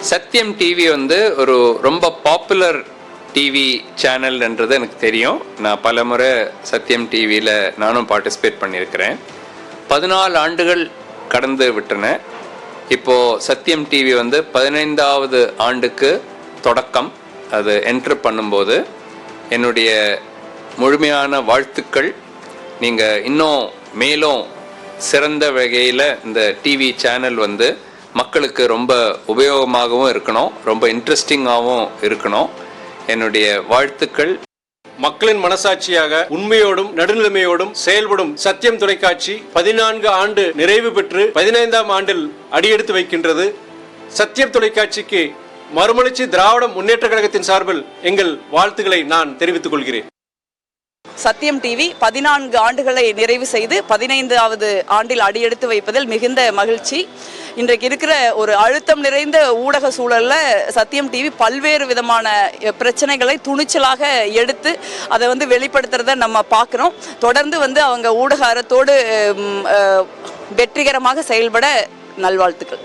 சத்யம் TV வந்து ஒரு ரொம்ப பாப்புலர் டிவி சேனல்ன்றது எனக்கு தெரியும். நான் பல முறை சத்யம் டிவியில் நானும் பார்ட்டிசிபேட் பண்ணியிருக்கிறேன். 14 ஆண்டுகள் கடந்து விட்டன. இப்போது சத்யம் டிவி வந்து 15வது ஆண்டுக்கு தொடக்கம். அது என்ட்ரு பண்ணும்போது என்னுடைய முழுமையான வாழ்த்துக்கள். நீங்கள் இன்னும் மேலும் சிறந்த வகையில் இந்த டிவி சேனல் வந்து மக்களுக்கு ரொம்ப உபயோகமாகவும் இருக்கணும், ரொம்ப இன்ட்ரெஸ்டிங்காகவும் இருக்கணும். என்னுடைய வாழ்த்துக்கள். மக்களின் மனசாட்சியாக உண்மையோடும் நடுநிலைமையோடும் செயல்படும் சத்தியம் தொலைக்காட்சி 14 ஆண்டு நிறைவு பெற்று 15ஆம் ஆண்டில் அடியெடுத்து வைக்கின்றது. சத்தியம் தொலைக்காட்சிக்கு மறுமலர்ச்சி திராவிட முன்னேற்ற கழகத்தின் சார்பில் எங்கள் வாழ்த்துக்களை நான் தெரிவித்துக் கொள்கிறேன். சத்யம் டிவி 14 ஆண்டுகளை நிறைவு செய்து 15வது ஆண்டில் அடியெடுத்து வைப்பதில் மிகுந்த மகிழ்ச்சி. இன்றைக்கு இருக்கிற ஒரு அழுத்தம் நிறைந்த ஊடக சூழல்ல சத்யம் டிவி பல்வேறு விதமான பிரச்சனைகளை துணிச்சலாக எடுத்து அதை வந்து வெளிப்படுத்துறத நம்ம பார்க்குறோம். தொடர்ந்து வந்து அவங்க ஊடக அறத்தோடு வெற்றிகரமாக செயல்பட நல்வாழ்த்துக்கள்.